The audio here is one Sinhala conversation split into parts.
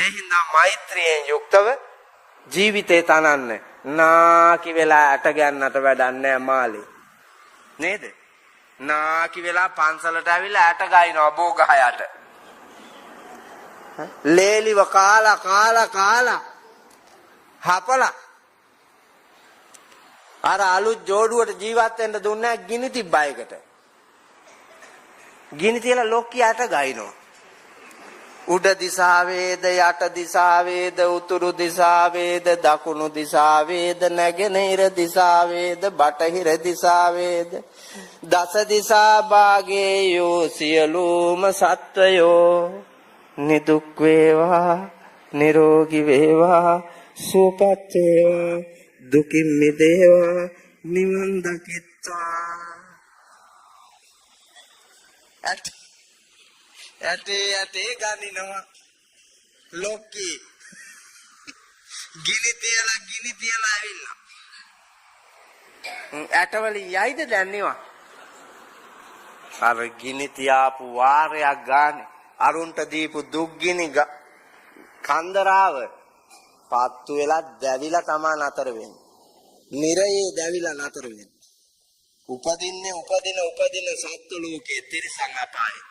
ඒ හින්දා මෛත්‍රියෙන් යුක්තව ජීවිතේ තනන්න. නාකි වෙලා ඇට ගන්නට වැඩක් නැහැ මාළේ. නේද? නාකි වෙලා පන්සලට ඇවිල්ලා ඇට ගයිනවා බෝගහයට. ලේලිව කාලා හපලා අර අලුත් ජෝඩුවට ජීවත් වෙන්න දුන්නේ ගිනි තිබ්බයකට. ගිනි තියලා ලොක්කියට ගයිනවා. උඩ දිශාවේද යට දිශාවේද උතුරු දිශාවේද දකුණු දිශාවේද නැගෙනහිර දිශාවේද බටහිර දිශාවේද දස දිශා භාගේ යෝ සියලුම සත්වයෝ නිදුක් වේවා නිරෝගී වේවා සුවපත් වේවා දුකින් මිදේවා නිවන් දකිත්වා. ඇටේ ගනිනවා ලොක්කි ගිනි තියලා ඇවිල්ලා ඇටවලින් යයිද දැන්නේවා. අර ගිනි තියාපු වාරයක් ගානේ අරුන්ට දීපු දුක් ගිනි කන්දරාව පත්තු වෙලා දැවිලා තමා නතර වෙන්නේ. නිරයේ දැවිලා නතර වෙන්නේ. උපදින සත්ත්ව ලෝකයේ තිරිසන් අපායේ.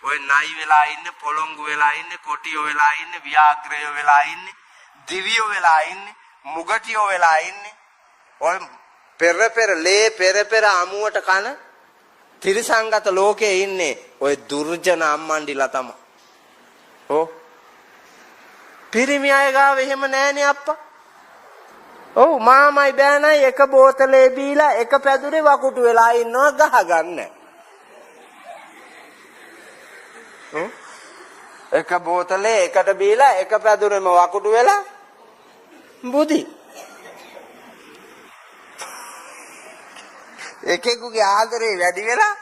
ඔය නයි වෙලා ඉන්නේ, පොළොංගු වෙලා ඉන්නේ, කොටියෝ වෙලා ඉන්නේ, ව්‍යාග්‍රයෝ වෙලා ඉන්නේ, දිවියෝ වෙලා ඉන්නේ, මුගටියෝ වෙලා ඉන්නේ. ඔය පෙර අමුවට කන තිරිසංගත ලෝකයේ ඉන්නේ ඔය දුර්ජන අම්මන්ඩිලා තමයි. ඔව්. පිරිමි අය ගාව එහෙම නෑනේ අප්පා. ඔව් මාමයි බෑනයි එක බෝතලේ බීලා එක පැදුරේ වකුටු වෙලා ඉන්නවා ගහගන්න. එක බෝතලේ එකට බීලා එක පැදුරේම වකුටු වෙලා බුදි. එකෙකුගේ ආදරේ වැඩි වෙලා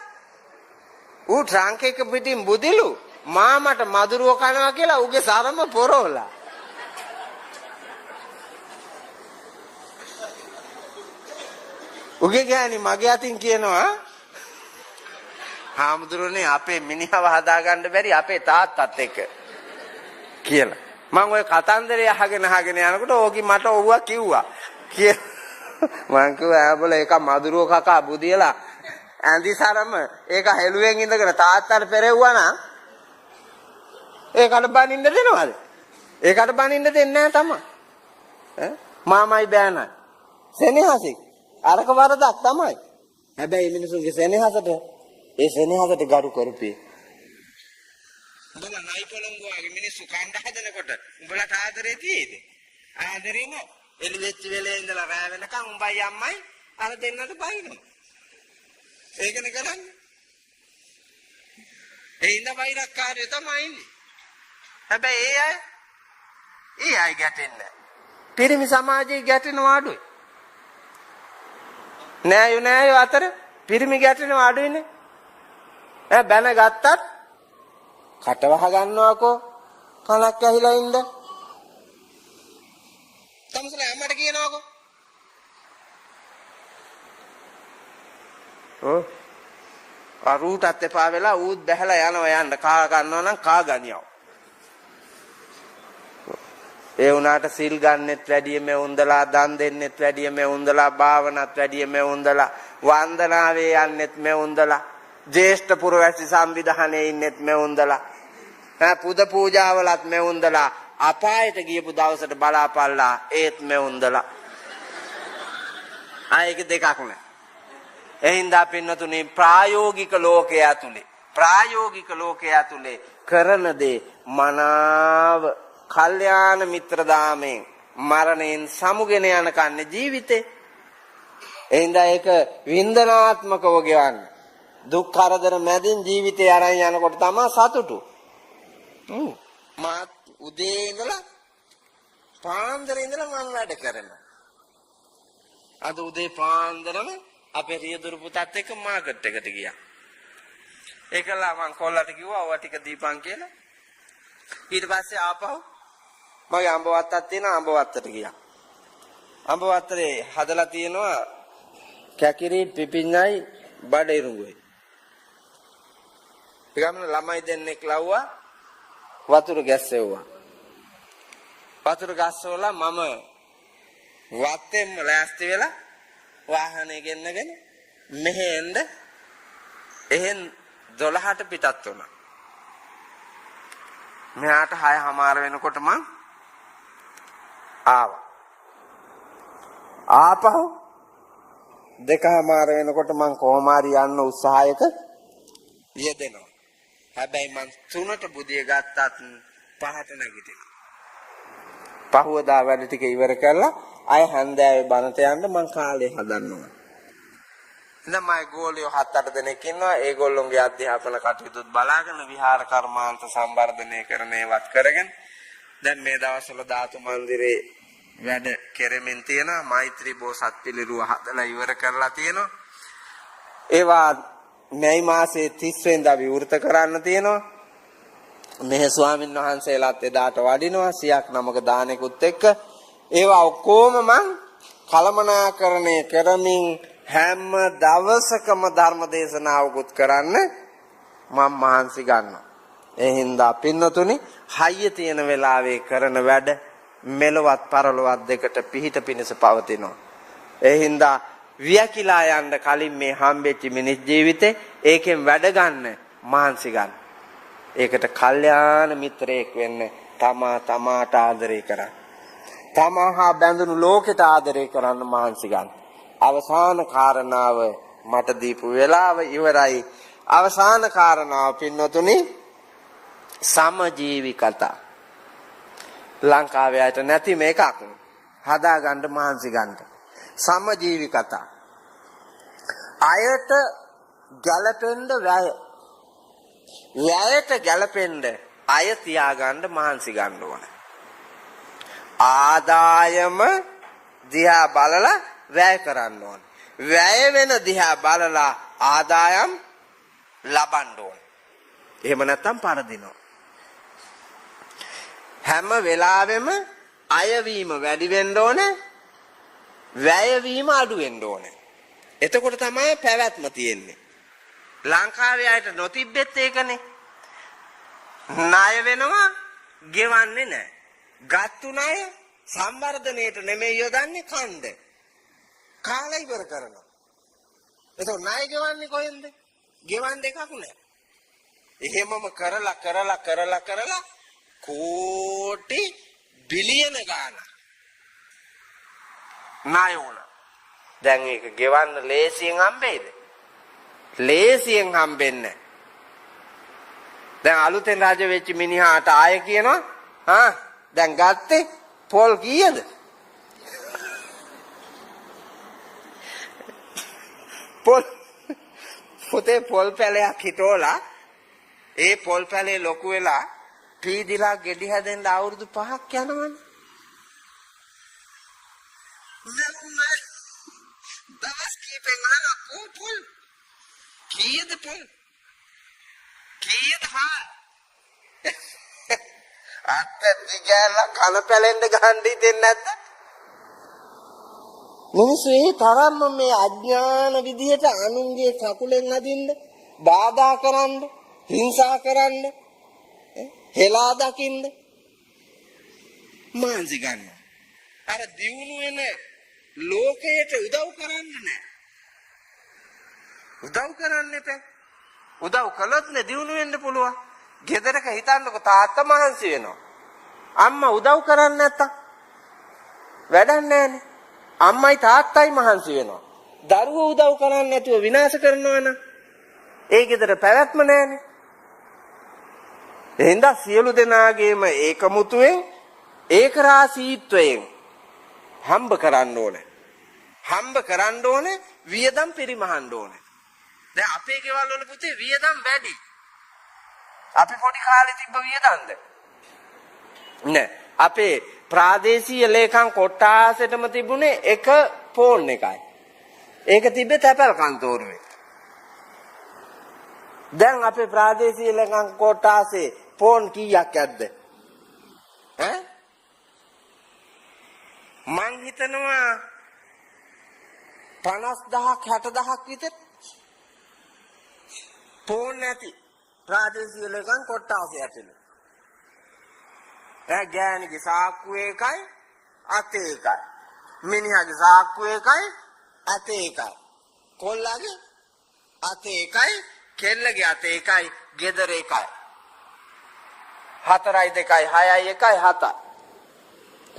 ඌ ට්‍රංක් එක පිටින් බුදිලු මාමට මදුරුව කනවා කියලා ඌගේ සරම පොරවලා. උගේ ගෑණි මගේ අතින් කියනවා හාමුදුරනේ අපේ මිනිහව හදාගන්න බැරි අපේ තාත්තත් එක්ක කියලා. මම ওই කතන්දරය අහගෙන යනකොට ඕකි මට ඔව්වා කිව්වා. මං කිව්වා ඈබල එක මදුරුව කකා බුදියලා ඇඳි සරම ඒක හෙළුවෙන් ඉඳගෙන තාත්තට පෙරෙව්වා නම් ඒකට බනින්න දෙනවද? ඒකට බනින්න දෙන්නේ නැහැ තමයි. මාමයි බෑනයි සෙනෙහසින් අරක වරදක් තමයි. හැබැයි මිනිසුන්ගේ සෙනෙහසට ගරු කරපේ. උඹලා නයි පොළොංගුවාගේ මිනිස්සු කණ්ඩ හදනකොට උඹලට ආදරේ තියෙයිද? ආදරේ නෑ. එළි වෙච්ච වෙලේ ඉඳලා රෑ වෙනකන් උඹයි අම්මයි අර දෙන්නට බයිනවා. ඒකනේ කරන්නේ. ඒ ඉඳ වෛරක්කාරය තමයි ඉන්නේ. හැබැයි ඒ අය ගැටෙන්නේ. පිරිමි සමාජයේ ගැටෙනවා අඩුයි. නෑයෝ අතර පිරිමි ගැටෙනවා අඩුයිනේ. බැන ගත්තත් කටවහ ගන්නවාකෝ කලක් ඇහිලා ඉන්න. තමසල අම්මට කියනවාකෝ. අරුටත් එපා වෙලා ඌත් බැහැලා යන්න කා ගන්නවා නම් කා ගනියව. ඒ උනාට සිල් ගන්නෙත් වැඩිය මේ උන්දලා දන් දෙන්නෙත් වැඩිය මේ උන්දලා භාවනාත් වැඩිය මේ උන්දලා වන්දනාවේ යන්නෙත් මේ උන්දලා ජේෂ්ඨ පුරවැසි සංවිධානයේ ඉන්නෙත් මේ උන්දලා පුද පූජාවලත් මේ උන්දලා අපායට ගියපු දවසට බලාපල්ලා ඒත් මේ උන්දලා ආයෙක දෙකක් නෑ. එහින්දා පින්නතුනි ප්‍රායෝගික ලෝකයේ ඇතුලේ කරන දේ මනාව කල්යාණ මිත්‍ර දාමෙන් මරණයෙන් සමුගෙන යන කන්නේ ජීවිතේ. එහින්දා ඒක වින්දනාත්මකව ගෙවන්න. දුක් කරදර මැදින් ජීවිතේ අරන් යනකොට තමයි සතුටු. මාත් උදේ ඉඳලා පාන්දර ඉඳලා මම වැඩ කරනවා. අද උදේ පාන්දරම අපේ රියදුරු පුතත් එක්ක මාකට් එකට ගියා. ඒකලා මං කොල්ලට කිව්වා ඔය ටික දීපන් කියලා. ඊට පස්සේ ආපහු මගේ අඹ වත්තක් තියෙනවා අඹ වත්තට ගියා. අඹ වත්තරේ හදලා තියෙනවා කැකිරි පිපිඤ්ඤයි බඩ ඉරුඟුයි. ඊගමන ළමයි දෙන්නෙක් ලව්වා වතුර ගැස්සෙව්වා. වතුර ගස්සවලා මම වත්තෙන්ම ලෑස්ති වෙලා වාහනේ ගෙන්නගෙන මෙහෙ එන්න එහෙන් 12ට පිටත් වුණා. මෙයාට 6:00 වෙනකොට මං ආවා. ආපහු 2:00 වෙනකොට මං කොහොම හරි යන්න උත්සාහයක යෙදෙනවා. හැබැයි මං 3ට බුදිය ගත්තත් 5ට නැගිටිනවා. පහුවදා වැඩ ටික ඉවර කරලා අය හන්දෑවේ බණට යන්න මං කාලේ හදන්නවා. ඉතින් මම ගෝලියෝ 7-8 දෙනෙක් ඉන්නවා. ඒගොල්ලොන්ගේ අධ්‍යාපන කටයුතුත් බලාගෙන විහාර කර්මාන්ත සම්වර්ධනය කරන ඒවත් කරගෙන දැන් මේ දවස්වල ධාතු මන්දිරේ වැඩ කෙරෙමින් තියෙනවා. මෛත්‍රී බෝසත් පිළිරුව හදලා ඉවර කරලා තියෙනවා. ඒවා මේ මාසේ 30 වෙනිදා විවෘත කරන්න තියෙනවා. මෙහෙ ස්වාමීන් වහන්සේලාත් එදාට වඩිනවා 100ක් නමක දානෙකුත් එක්ක. ඒවා ඔක්කොම මං කළමනාකරණය කරමින් හැම දවසකම ධර්ම දේශනාවකුත් කරන්න මම මහන්සි ගන්නවා. ඒ හින්දා පින්නතුනි හයිය තියෙන වෙලාවේ කරන වැඩ මෙලොවත් පරලොවත් දෙකට පිහිට පිණිස පවතිනවා. ඒ හින්දා වියකිලා යන්න කලින් මේ හම්බෙච්ච මිනිස් ජීවිතේ ඒකෙන් වැඩ ගන්න මහන්සි ගන්න. ඒකට කල්යාණ මිත්‍රයෙක් වෙන්න තමාට ආදරය කරන්න. තමහා බැඳුණු ලෝකෙට ආදරය කරන්න මහන්සි ගන්න. අවසාන කාරණාව මට දීපු වෙලාව ඉවරයි. අවසාන කාරණාව පින්නතුනි සමජීවි කතා. ලංකාවේ අයට නැති මේකක් හදාගන්න මහන්සි ගන්න. සමජීවි කතා. අයට ගැළපෙන්න වැය. වැයට ගැළපෙන්න අය තියාගන්න මහන්සි ගන්න ඕන. ආදායම දිහා බලලා වැය කරන්න ඕන. වැය වෙන දිහා බලලා ආදායම් ලබන්න ඕන. එහෙම නැත්තම් පරදිනවා. හැම වෙලාවෙම අයවීම වැඩි වෙන්න ඕන. වැයවීම අඩු වෙන්න ඕන. එතකොට තමයි පැවැත්ම තියෙන්නේ. ලංකාවේ අයට නොතිබෙත් ඒකනේ. ණය වෙනවා ගෙවන්නේ නැහැ. ගත්තු ණය සම්වර්ධනයේට නෙමෙයි යොදන්නේ කන්ද. කාලා ඉවර කරනවා. එතකොට ණය ගෙවන්නේ කොහෙන්ද? ගෙවන්න එකක් නැහැ. එහෙමම කරලා කෝටි බිලියන ගාන ණය වුණා. දැන් ඒක ගෙවන්න ලේසියෙන් හම්බෙයිද? ලේසියෙන් හම්බෙන්නේ. දැන් අලුතෙන් රජ වෙච්ච මිනිහාට ආය කියනවා දැන් ගත්තේ පොල් කීයද? පොල් පොතේ පොල් පැලයක් හිටෝලා ඒ පොල් පැලේ ලොකු වෙලා පීදිලා ගෙඩි හැදෙන්න අවුරුදු 5ක් යනවනේ. දවස් කීපෙන් අහලා පොල් කීයද පොල්? කීයද හාල්? අත්ත දිගලා කන පැලෙන්න ගහන්න දෙන්නේ නැද්ද? මිනිස්සු ඒ තරම්ම මේ අඥාන විදියට අනුන්ගේ කකුලෙන් අදින්න, බාධා කරන්න, හිංසා කරන්න, හෙලා දකින්න මාන්සි ගන්නවා. අර දියුණු වෙන ලෝකයට උදව් කරන්න නැහැ. උදව් කරන්න එපා. උදව් කළොත් නේ දියුණු වෙන්න පුළුවන්. ගෙදරක හිතන්නකො තාත්තා මහන්සි වෙනවා. අම්මා උදව් කරන්නේ නැත්තම් වැඩක් නැහැනේ. අම්මයි තාත්තයි මහන්සි වෙනවා. දරුවෝ උදව් කරන්නේ නැතුව විනාශ කරනවා නම් ඒ ගෙදර පැවැත්ම නැහැනේ. එහෙනම් සියලු දෙනාගේම ඒකමුතුවෙන් ඒකරාශීත්වයෙන් හම්බ කරන්න ඕනේ. හම්බ කරන්න ඕනේ වියදම් පරිමහන්න ඕනේ. දැන් අපේ ගෙවල් වල පුතේ වියදම් වැඩි. අපි පොඩි කාලේ තිබ්බ වියදම්ද? නෑ. අපේ ප්‍රාදේශීය ලේකම් කොට්ටාසෙටම තිබුණේ එක ෆෝන් එකයි. ඒක තිබ්බේ තැපැල් කන්තෝරුවේ. දැන් අපේ ප්‍රාදේශීය ලේකම් කොට්ටාසේ ෆෝන් කීයක් ඇද්ද? මං හිතනවා 50000ක් 60000ක් විතර ෆෝන් නැති ප්‍රාදේශීය ලේකම් කොට්ටාසේ ඇතුළේ. ගෑණිගේ සාක්කුව එකයි අතේ එකයි. මිනිහාගේ සාක්කුව එකයි අතේ එකයි. කොල්ලගේ අතේ එකයි කෙල්ලගේ අතේ එකයි ගෙදර එකයි. 4යි 2යි 6යි 1යි 7යි.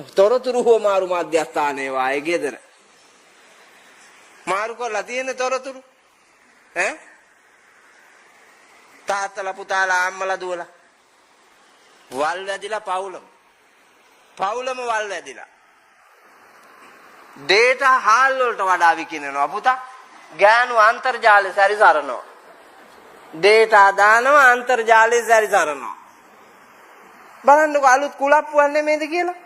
තොරතුරු හොමාරු මධ්‍යස්ථානයේ වායේ ගෙදර. මාරු කරලා තියෙන තොරතුරු තාත්තලා පුතාලා අම්මලා දුවලා වල් වැදිලා පවුලම වල් වැදිලා ඩේටා හාල් වලට වඩා විකිනනවා පුතා. ගෑනු අන්තර්ජාලේ සැරිසරනවා. ඩේටා දානවා අන්තර්ජාලේ සැරිසරනවා. බලන්නකො අලුත් කුලප්පුවක් නෙමෙයිද කියලා.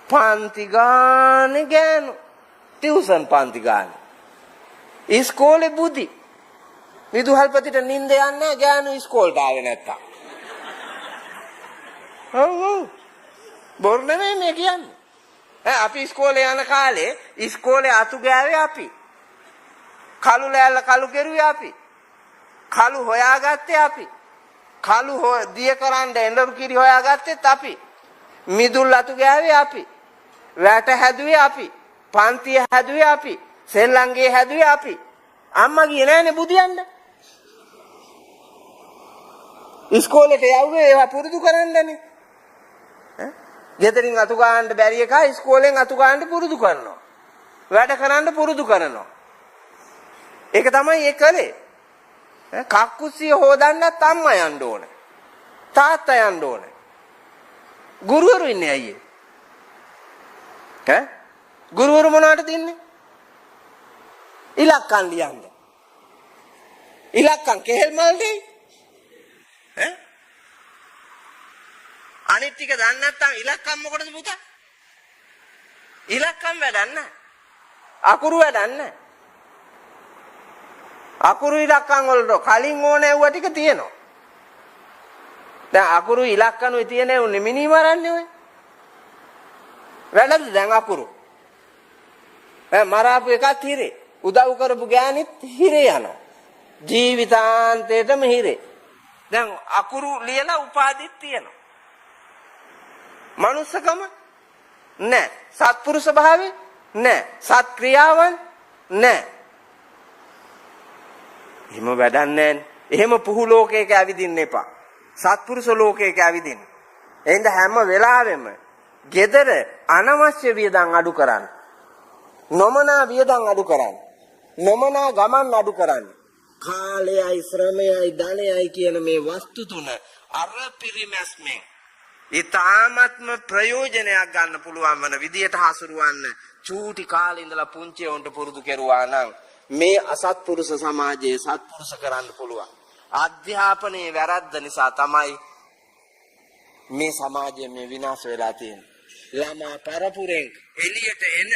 පන්ති ගානේ ගෑනු ටියුෂන් පන්ති ගානේ. ඉස්කෝලේ බුදි විදුහල්පතිට නිින්ද යන්නේ ගෑනු ඉස්කෝලට ආවේ නැත්තම්. ඔව් බොරු නෙමෙයි මේ කියන්නේ. අපි ඉස්කෝලේ යන කාලේ ඉස්කෝලේ අතු ගෑවේ අපි. කළු ලෑල්ල කළු කෙරුවේ අපි. කළු හොයාගත්තේ අපි. කළු දිය කරන්න එඬරු කිරි හොයාගත්තෙත් අපි. මිදුල් අතු ගෑවේ අපි. වැට හැදුවේ අපි. පන්තිය හැදුවේ අපි. සෙල්ලංගේ හැදුවේ අපි. අම්මා ගියේ නෑනේ බුදියන්න. ඉස්කෝලේට යවුවේ ඒවා පුරුදු කරන්නනේ. ගෙදරින් අතු ගන්න බැරි එක ඉස්කෝලෙන් අතු ගන්න පුරුදු කරනවා. වැඩ කරන්න පුරුදු කරනවා. ඒක තමයි ඒ කලේ. කක්කුසිය හොදන්නත් අම්මා යන්න ඕනේ. තාත්තා යන්න ඕනේ. ගුරුවරු ඉන්නේ අයියේ. ගුරුවරු මොනවටද ඉන්නේ? ඉලක්කම් ලියන්න. ඉලක්කම් කෙහෙල් මල් දෙයි. අනිත් ටික දන්නේ නැත්නම් ඉලක්කම් මොකටද පුතා? ඉලක්කම් වැඩක් නැහැ. අකුරු වැඩක් නැහැ. අකුරු ඉලක්කම් වලට කලින් ඕනේ වුව ටික තියෙනවා. දැන් අකුරු ඉලක්කනුයි තියෙනේ උන්නේ මිනි මරන්නේ ඔය. වැඩද දැන් අකුරු? මරාපු එකත් හිරේ. උදව් කරපු ගෑනිත් හිරේ යනවා. ජීවිතාන්තයටම හිරේ. දැන් අකුරු ලියලා උපාධිත් තියෙනවා. මනුස්සකම නැහැ. සත්පුරුෂ භාවය නැහැ. සත් ක්‍රියාවන් නැහැ. එහෙම වැඩක් නැහැ. එහෙම පුහු ලෝකයක ඇවිදින්න එපා. සත්පුරුෂ ලෝකයක ඇවිදින්න. එහෙනම් හැම වෙලාවෙම gedara අනවශ්‍ය වියදම් අඩු කරන්න. නොමනා වියදම් අඩු කරන්න. නොමනා ගමන් අඩු කරන්න. කාලයයි ශ්‍රමයයි ධනයයි කියන මේ වස්තු තුන අර පිරිමැස්මෙන් ඊ타ත්ම ප්‍රයෝජනයක් ගන්න පුළුවන් වන විදියට හසුරුවන්න චූටි කාලේ ඉඳලා පුංචි උන්ට පුරුදු කෙරුවා නම් මේ අසත්පුරුෂ සමාජයේ සත්පුරුෂ කරන්න පුළුවන්. අධ්‍යාපනයේ වැරද්ද නිසා තමයි මේ සමාජය මේ විනාශ වෙලා තියෙන්නේ. ළමා පරපුරෙන් එළියට එන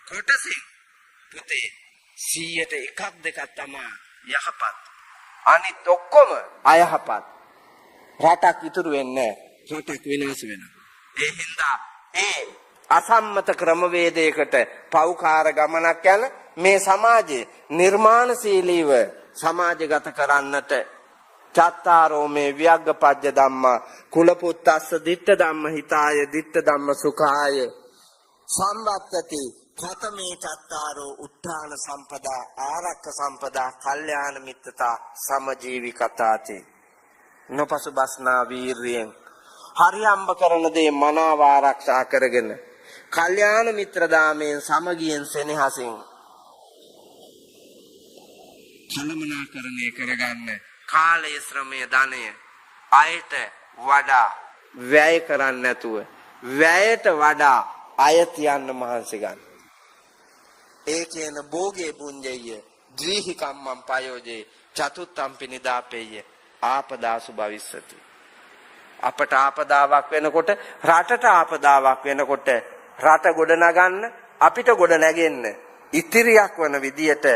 කොටසින් පුතේ 100ට එකක් දෙකක් තමයි යහපත්. අනිත් ඔක්කොම අයහපත්. රටක් ඉතුරු වෙන්නේ නැහැ. රටක් විනාශ වෙනවා. ඒ හින්දා ඒ අසම්මත ක්‍රමවේදයකට පෞකාර ගමනක් යන මේ සමාජයේ නිර්මාණශීලීව සමාජගත කරන්නට චත්තාරෝ මේ ව්‍යග්ගපජ්ජ ධම්මා කුලපුත්තස්ස ditta ධම්ම හිතාය ditta ධම්ම සුඛාය සම්වත්තති කතමේ චත්තාරෝ උත්තාන සම්පදා ආරක්ක සම්පදා කල්යාණ මිත්තතා සමජීවිකතාති නොපසුබස්නා වීරියෙන් හරියම්බ කරන දේ මනාව ආරක්ෂා කරගෙන කල්යාණ මිත්‍ර දාමයෙන් සමගියෙන් සෙනෙහසින් කලමනාකරණය කරගන්න කාලය ශ්‍රමය ධනය අයට වඩා වැය කරන්න නැතුව වැයට වඩා අය තියන්න මහන්සි ගන්න. ඒ කියන භෝගේ පුඤ්ජය ද්විහි කම්මං පයෝජේ චතුත්තම්පි නිදාපේය ආපදාසු භවිස්සති. අපට ආපදාවක් වෙනකොට රටට ආපදාවක් වෙනකොට රට ගොඩ නගන්න අපිට ගොඩ නැගෙන්න ඉතිරියක් වන විදියට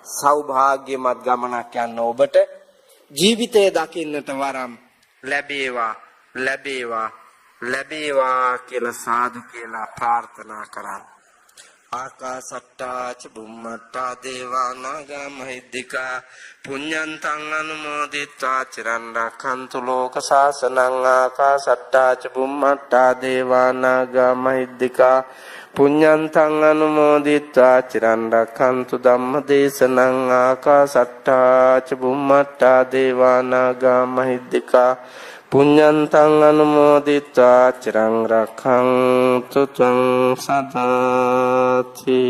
සෞභාග්‍යමත් ගමනක් යන ඔබට ජීවිතය දකින්නට වරම් ලැබේවා ලැබේවා ලැබේවා කියලා සාදු කියලා ප්‍රාර්ථනා කරා. ආකාසට්ටා ච බුම්මට්ටා දේවා නාග මහිද්దికා පුඤ්ඤන්තං අනුමෝදිත්වා චිරන් රක්ඛන්තු ලෝක සාසනං ආකාශට්ටා ච බුම්මට්ටා දේවා නාග මහිද්దికා පුඤ්ඤන්තං අනුමෝදිත්වා චිරන් රක්ඛන්තු ධම්ම දේශනං ආකාශට්ටා ච බුම්මට්ටා දේවා නාග මහිද්దికා පුඤ්ඤන්තං අනුමෝදිත්වා චිරන් රක්ඛන්තු ත්වං සදාති